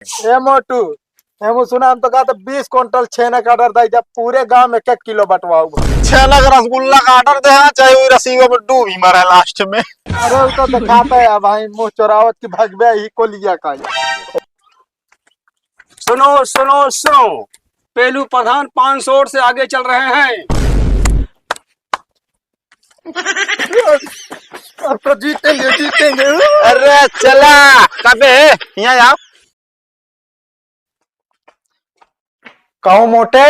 ए मोटू हम सुना हम तो कहा था 20 क्विंटल छेना का ऑर्डर दे, जब पूरे गांव में 1 किलो बंटवाऊंगा। छेना का रसगुल्ला का ऑर्डर दे चाहे वही रसीगो में डूब ही मरा लास्ट में। अरे वो तो दिखाता है भाई, मुंह चोरावत की भगवे ही को लिया का। सुनो सुनो सुनो, पेलू प्रधान 500 से आगे चल रहे हैं। अब तो जीतेंगे जीतेंगे। अरे चला कबे यहाँ आओ। कहो मोटे,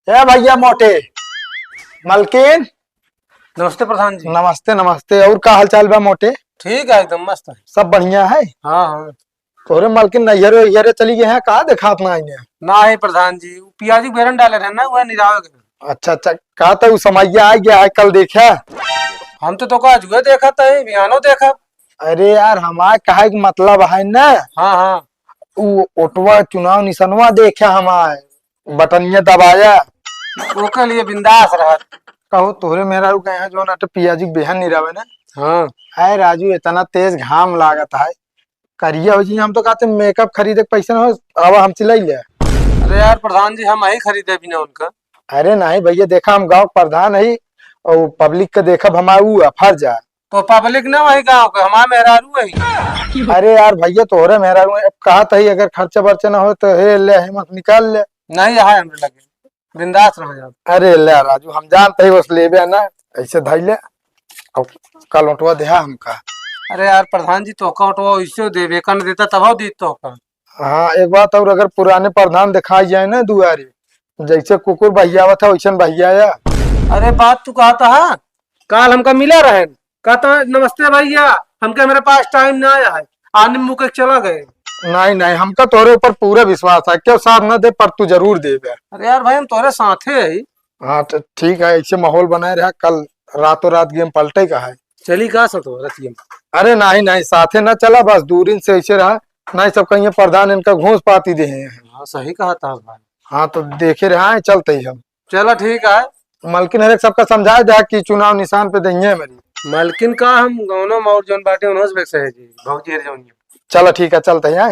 ए भैया मोटे। मलकिन नमस्ते प्रधान जी। नमस्ते नमस्ते। और का हालचाल बा मोटे? ठीक है, एकदम मस्त है। सब बढ़िया है? हाँ हाँ। तोरे मलकिन नैहरे वैहरे चली गए हैं, कहा देखा अपना आईने? ना है प्रधान जी, पियाजी बेरन डाले रहे ना, वह निराग। अच्छा अच्छा, कहा था समय आ गया है, कल देखा? हम तो का जुए देखा था, बियानो देखा। अरे यार हमारे कहा कि मतलब है ना, हाँ हाँ। वो ओटवा चुनाव निशनवा देखा हमारे, बटनिया दबाया। ओके लिए बिंदास रहा। कहो तोरे मेरा रू कहे जो ना पियाजी बेहन नहीं रहे ना। हाँ। है राजू, इतना तेज घाम लागत है, करिया हो जी। हम तो कहते मेकअप खरीदे के पैसा ना हो, अब हम चिल्लाई ले। अरे यार प्रधान जी, हम ही खरीदे बिना उनका। अरे नहीं भैया, देखा हम गांव प्रधान है और पब्लिक के देखा हमारा फर्ज है। तो पब्लिक ना वही गाँव का, हमारा मेहरारू है। अरे यार भैया तोरे मेरा रू कहा था ही, अगर खर्चा बर्चा ना हो तो हे ले हिम्मत निकाल ले। नहीं है हमें लगे, बिंदास रहो आप। अरे ले राजू, हम जानते ही बस लेबे ना, ऐसे धाई ले। और कल उठवा दे हमका। अरे यार प्रधान जी, तो का इससे देवे कर देता तब दी तो का। हाँ एक बात और, अगर पुराने प्रधान दिखाई जाए ना दुआरे, जैसे कुकुर भैया था वैसे भैया आया। अरे बात तू कहा था, कल हमका मिला रहे, कहता नमस्ते भैया, हमके मेरे पास टाइम ना आया है, आने मुके चला गए। नहीं नहीं, हमका तोरे ऊपर पूरा विश्वास है, क्यों साथ न दे पर तू जरूर दे। अरे यार भाई, हम तोरे साथे है। हाँ तो ठीक है, ऐसे माहौल बनाए रहा, कल रातों रात गेम पलटे का है। चली कहा सतो रतियम। अरे नहीं नहीं, साथे न चला, बस दूरी से ऐसे रहा। नहीं सब कहीं प्रधान इनका घूस पाती दे हैं। हाँ सही कहा था भाई। हाँ तो देखे रहा है, चलते ही हम। चलो ठीक है। मलकिन हर एक सबका समझाया जाए कि चुनाव निशान पे देंगे मेरी। मालकिन का हम गौनो और जोन बाटे उन्होंने से बेचे है जी, भौजी जोन। चलो ठीक है, चलते हैं।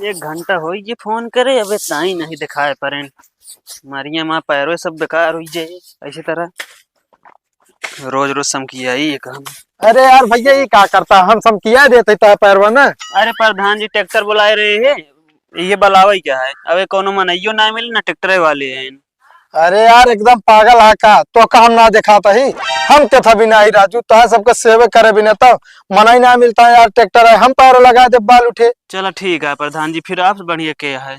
1 घंटा हो ये फोन करे, अबे ताई नहीं दिखाए परेन। मारिया माँ पैरों सब बेकार हो जाए ऐसी तरह, रोज रोज सम किया ही ये काम। अरे यार भैया ये क्या करता, हम सब किया देते था पैरवा ना। अरे प्रधान जी ट्रैक्टर बुलाए रहे है, ये बलावा क्या है? अबे कोनो मनइयो ना मिले ना, ट्रैक्टर वाले हैं। अरे यार एकदम पागल है का, तो का हम ना दिखाता ही, हम तो था बिना ही राजू, तो सबके सेवे करे बिना तो मना ही ना मिलता है यार। ट्रैक्टर है, हम पैर लगा दे बाल उठे। चलो ठीक है प्रधान जी, फिर आप बढ़िया क्या है।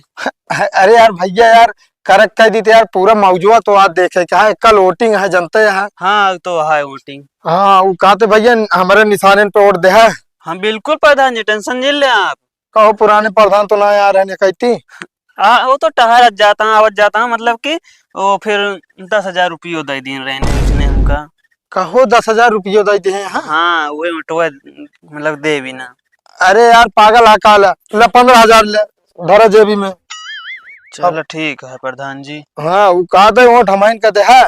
अरे यार भैया यार, करेक्ट कह दी यार, पूरा मौजूदा तो आज देखे क्या है, कल वोटिंग है जनता है। हाँ तो है वोटिंग। हाँ वो कहते भैया हमारे निशाने पे वोट दे है। हाँ बिल्कुल प्रधान जी, टेंशन ले ले आप। कहो पुराने प्रधान तो ना यार है कहती। हाँ वो तो टहर जाता हूँ आवत जाता हूँ, मतलब कि वो फिर 10,000 रुपये दे दिन रहने उसने हमका। कहो 10,000 रुपये दे हैं? हाँ वही मतलब दे भी ना। अरे यार पागल है काल, ले 15,000 ले धरा जेबी में। चलो ठीक है प्रधान जी। हाँ वो कहते वोट हमारे का दे है।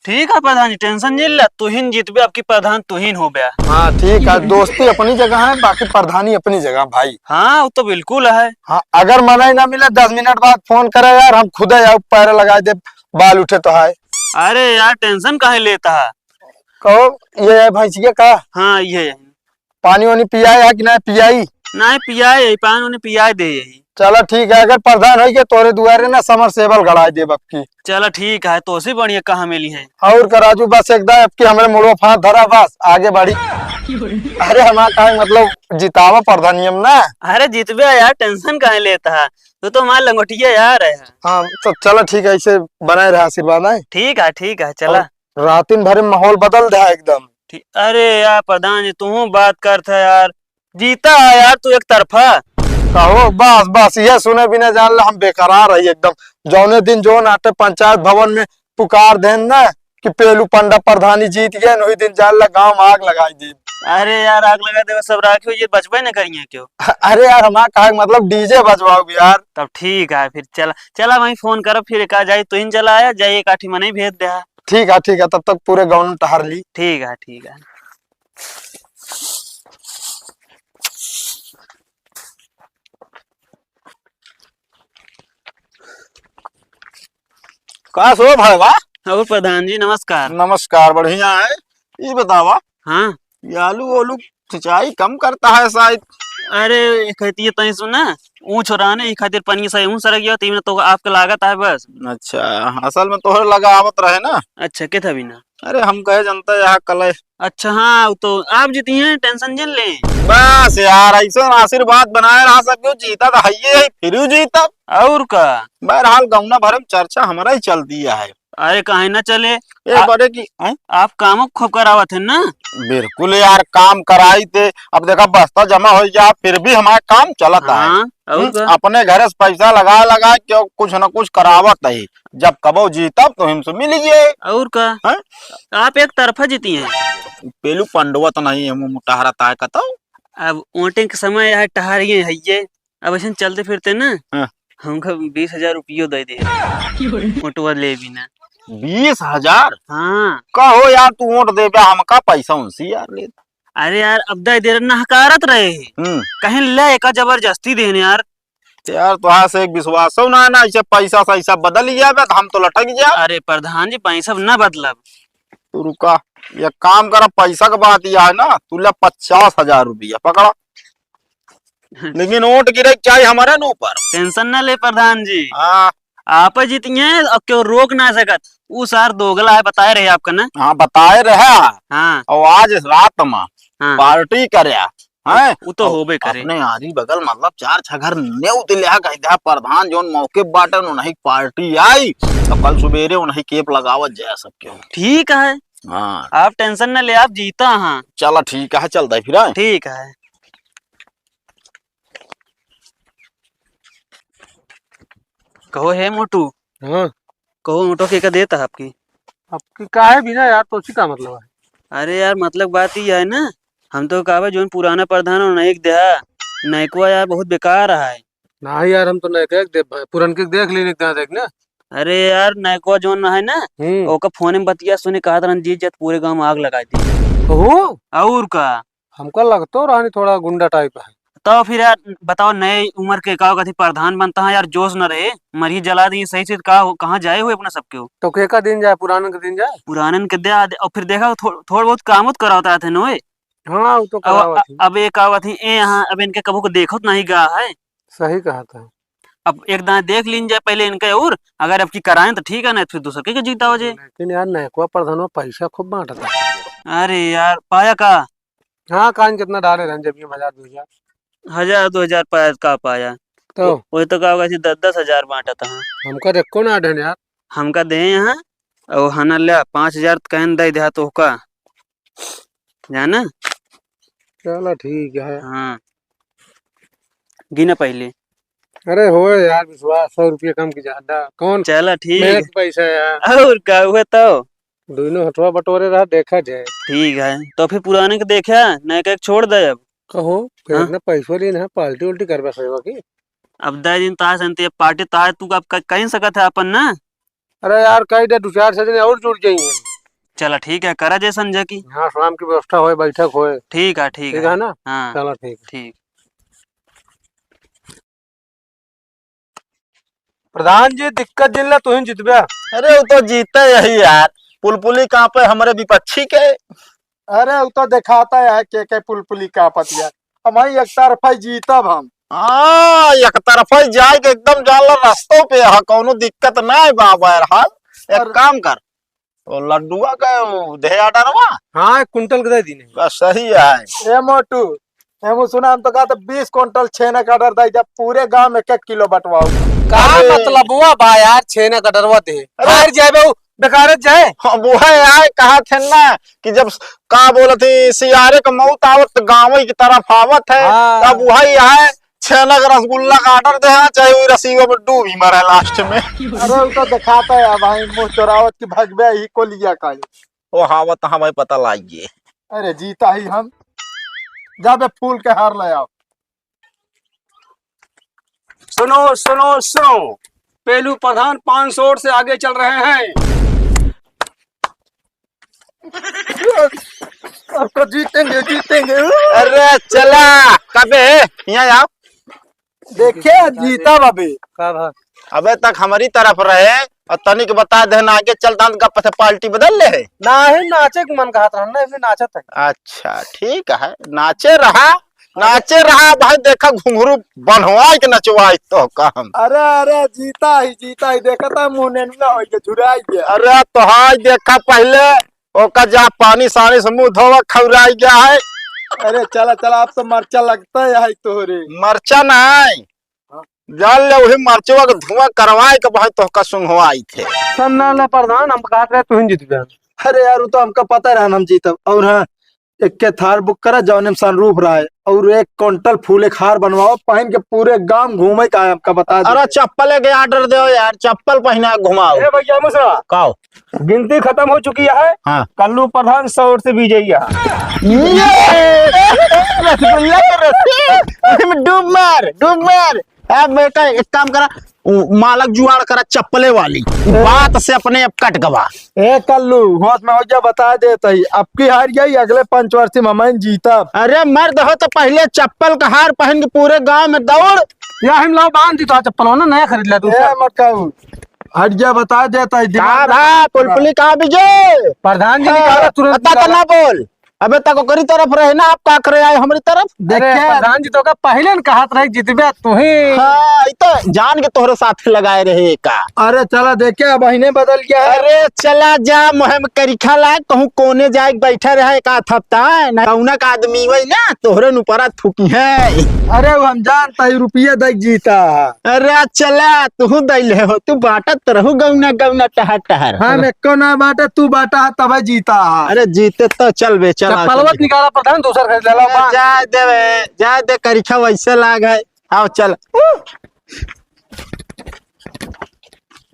ठीक है प्रधान जी, टेंशन जिल तुहिन जीतबे, आपकी प्रधान तुहिन हो गया। हाँ ठीक है, दोस्ती अपनी जगह है, बाकी प्रधानी अपनी जगह भाई। हाँ वो तो बिल्कुल है। हाँ अगर मना ही ना मिले 10 मिनट बाद फोन करे यार, हम खुद ही पैर लगा दे, बाल उठे तो है। अरे यार टेंशन काहे लेता है। कहो ये है भैंसिया का हाँ ये पानी वानी पियाई है कि नहीं पियाई? नहीं पियाए यही पान उन्हें पियाए दे यही। चलो ठीक है, अगर प्रधान हो गया तोरे दुआरे ना समर सेबल गड़ा दे बक्की। चलो ठीक है, तो से बढ़िया कहाँ मिली है। और कराजू बस एकदम आपकी हमारे मुड़ो फांस धरा, बस आगे बढ़ी। अरे हमारा कहा मतलब जितावा प्रधानियम ना। अरे जीतबे यार, टेंशन काहे लेता है, तो हमारा लंगोटिया यार है। हाँ तो चलो ठीक है, ऐसे बनाए रहा आशीर्वाद है। ठीक है चला। रातिन भर में माहौल बदल दे एकदम। अरे यार प्रधान जी तू बात करता यार, जीता है यार तू एक तरफा। कहो बस बस ये सुने बिना जान ला हम बेकरार है एकदम। जौने दिन जो नाटे पंचायत भवन में पुकार देन ना कि पेलू पंडा प्रधानी जीत गए, वही दिन जान ला गाँव में आग लगाई दी। अरे यार आग लगा दे सब राखियो, ये बचबे न करिए क्यों। अरे यार हमारा कहा मतलब डीजे बजवाओ यार। तब ठीक है फिर चला चला वही फोन कर, फिर एक जाए तो इन चला आया जाइए काठी मने भेज दे। ठीक है, तब तक पूरे गाँव में टहर ली। ठीक है। का सो भाई वाह। और प्रधान जी नमस्कार। नमस्कार, बढ़िया है। ये बतावा, हाँ, ये आलू ओलू सिंचाई कम करता है शायद। अरे कहती तई सुना ऊँच हो रहा ने ई खातिर पानी सही ऊँच सरक गया तीन तो आपका लागत है बस। अच्छा, असल में तोहर लगावत रहे ना। अच्छा के था बिना। अरे हम कहे जनता यहाँ कल। अच्छा हाँ, वो तो आप जीती हैं, टेंशन जिन ले। बस यार, ऐसा आशीर्वाद बनाए रहा सब क्यों जीता था है फिर जीता। और का बहरहाल गौना भरम चर्चा हमारा ही चल दिया है। अरे कहीं ना चले। ये बड़े की आप काम खूब करावत है ना। बिल्कुल यार, काम कराई थे। अब देखा बस्ता जमा हो गया फिर भी हमारा काम चलता है। हाँ, और का अपने घर से पैसा लगा लगा क्यों कुछ न कुछ करावत है। जब कबो जीतब तो हमसे मिल लीजिए। और का हैं? आप एक तरफा जीती हैं। पेलू पंडवा तो नहीं है, मुंह मुटाहरा ताय कतो। अब ओटे के समय है टहरिए है ये। अब ऐसे चलते फिरते ना हाँ। हमको 20,000 रुपयो दे दे ओटवा ले बिना। 20,000 हाँ, कहो यार, तू वोट दे बे हमका पैसा उनसी यार ले। अरे यार अब दे दे ना हकारत रहे कहीं ले का जबरदस्ती देने यार। यार तुहार से एक विश्वास ना है ना, ऐसे पैसा से ऐसा बदल गया बे तो हम तो लटक गया। अरे प्रधान जी पैसा न बदलब। तू रुका, ये काम करा, पैसा का बात यह है ना, तू ले 50,000 रुपया पकड़ा। लेकिन वोट गिरे चाहिए हमारे न ऊपर। टेंशन न ले प्रधान जी, हाँ आप जीती हैं अब क्यों रोक ना सकत। वो सार दोगला है बताए रहे आपका ना। हाँ, बताए रहे। हाँ और आज रात में हाँ, पार्टी करया है। वो तो होबे करे। अपने आरी बगल मतलब 4-6 घर न्योत लिया कह दिया प्रधान जोन मौके बाटे उन्हीं पार्टी आई तो कल सुबेरे उन्हीं केप लगावत जाए सब क्यों। ठीक है, हाँ आप टेंशन न ले, आप जीता। हाँ चलो ठीक है, चलता फिर। ठीक है। कहो है मोटू, हाँ, कहो मोटो के का देता है आपकी। आपकी का है बिना यार, तो उसी का मतलब है। अरे यार मतलब बात ही है ना, हम तो कहा जो पुराना प्रधान और नई देहा नैकुआ यार बहुत बेकार रहा है। ना ही यार, हम तो नहीं देख पुरन के देख लेने देख ना। अरे यार नैकुआ जो है ना ओका फोन में बतिया सुने कहा था रंजीत जत पूरे गांव में आग लगा दी। ओहो, और का हमका लगता रानी थोड़ा गुंडा टाइप है। तो फिर यार बताओ नए उम्र के का कथी प्रधान बनता है यार, जोश न रहे मरी जला दी सही से कहाँ जाए हुए अपना सबके। तो के का दिन जाए, पुराने का दिन जाए। पुराने के दे और फिर देखा थोड़ा बहुत काम कराता होता थे नोए। हाँ, वो तो करावत ही। अब एक आवत ही ए यहाँ अब इनके कबू को देखो तो नहीं गा है। सही कहा था। अब एक दाना देख लीन जाए पहले इनके, और अगर आपकी कराएं तो ठीक है ना फिर दूसरे के जीता हो जाए। लेकिन यार नैकुआ प्रधान में पैसा खूब बांटता है। अरे यार पाया का हाँ, कान कितना डाले रहन जब ये 1,000-2,000 1,000-2,000 पाया का पाया तो वही तो का होगा 10-10 हजार बांटा था। हमका देखो ना ढन यार। हमका दे यहाँ और हना लिया 5,000 कहन दे दिया तो का जाना। चलो ठीक है। हाँ गिना पहले। अरे हो यार, विश्वास 100 रुपये कम की ज्यादा कौन चला ठीक मेहनत पैसा है यार। और का हुआ तो दोनों हटवा बटोरे रहा, देखा जाए। ठीक है तो फिर पुराने को देखा नए का एक छोड़ दे अब। कहो फिर हाँ? इतना पैसा लेना है, पार्टी उल्टी करवा सेवा की। अब 10 दिन ताश अंत पार्टी ताश तू अब कहीं सकत है अपन ना। अरे यार कई दे 2-4 सजने और जुड़ जाइए। चला ठीक है करा जैसन जकी। हाँ, शाम की व्यवस्था होए, बैठक होए। ठीक है ठीक ठीक है है ना। हाँ चलो ठीक है। ठीक। प्रधान जी दिक्कत जिल्ला तुम जितबे। अरे वो तो जीते यही यार, पुलपुली कहाँ पे हमारे विपक्षी के। अरे वो तो दिखाता है के पुलपुली का पतिया हमारी एक तरफा ही जीतब हम। हाँ, एक तरफा ही जाए के एकदम जाला रास्तों पे है, कोनो दिक्कत ना है बाबा यार। हाल एक काम कर, तो लड्डुआ का दे आटा रवा। हाँ, 1 कुंटल के दे दी नहीं। बस सही है। ए मोटू हम सुना हम तो कहा 20 क्विंटल छेना का ऑर्डर दे, जब पूरे गांव में 1 किलो बंटवाओ। का अरे। मतलब हुआ बा यार, छेना का डरवा दे बाहर जाए बे, बेकार जाए। हाँ, वो है यार, कहा थे ना कि जब का बोलत थी सियारे का मौत आवत गाँव की तरफ आवत है। हाँ। तब वही है छेना का रसगुल्ला का ऑर्डर दे, चाहे वही रसीगो में डूब ही मरे लास्ट में। अरे वो तो दिखाता है भाई मुंह चोरावत की भगवे ही को लिया का। वो हावत हाँ भाई पता लाइए। अरे जीता ही हम। जाबे फूल के हार ले आओ। सुनो सुनो सुनो, पेलू प्रधान 500 से आगे चल रहे हैं। अब तो जीतेंगे जीतेंगे। अरे चला कबे यहाँ आओ। देखिए जीता अभी। का भा अबे तक हमारी तरफ रहे और तनिक बता दे ना आगे चलता गप से पार्टी बदल ले है। नहीं नाचे के मन कहत रहना इसलिए नाचत है। अच्छा ठीक है, नाचे रहा भाई, देखा घुंघरू बनवाई के नचवाई तो काम। अरे जीता ही देखा था मुंह नेनुआ हो के झुराई गया। अरे तो हाय देखा पहले ओका जा पानी सानी से मुंह धोवा खौराई गया है। अरे चला अब तो मरचा लगता है तोहरे। मरचा नहीं जान ले वही मरचवा के धुआं करवाए के भाई तो का सुंघवाई थे। सन्ना प्रधान हम कहत रहे तू ही जीत गया। अरे यार वो तो हमका पता रहा हम जीतब। और हाँ, एक के थार बुक करा जौने में सनरूफ रहा है और 1 क्विंटल फूले खार बनवाओ, पहन के पूरे गांव घूमे का है हमका बता दे। अरे चप्पल के ऑर्डर दो यार, चप्पल पहना घुमाओ। ए भैया मुसरा काओ गिनती खत्म हो चुकी है। हाँ। कल्लू प्रधान 100 से विजयी रसगुल्ला के रस्सी में डूब मार। अब बेटा एक काम करा, मालक जुआड़ करा चप्पले वाली बात से अपने अब कट गवा। ए कल्लू होश में हो जा बता देता ही अब की हार गई, अगले 5 वर्ष में मैं जीता। अरे मर्द हो तो पहले चप्पल का हार पहन के पूरे गांव में दौड़। या हम लोग बांध दी तो चप्पल हो ना नया खरीद ले दूसरा। मकाऊ हट जा बता देता ही। पुलपुली कहा विजय प्रधान जी निकाला तुरंत ना बोल, अबे तक ओकरी तरफ रहे ना, आप का करे आए हमारी तरफ। अरे प्रधान जी तो का पहले न कहत रहे जितबे तू ही। हाँ तो जान के तोहरे साथ लगाए रहे का। अरे चला देखे महीने बदल गया है। अरे चला जा मुहिम करीखा ला कहूँ कोने जाए बैठा रहे एक हफ्ता ना कौना का आदमी वही ना तोहरे नुपरा थूकी है। अरे वो हम जानता ही रुपये देख जीता। अरे चला तू दैले हो, तू बाटत रहू गौना टहर। हाँ मैं को ना बाटा तू बाटा तब जीता। अरे जीते तो चल बे, चप्पलवत निकाला प्रधान दूसरा खरीद ले लो। जा दे करीखा वैसे लाग है। आओ चल।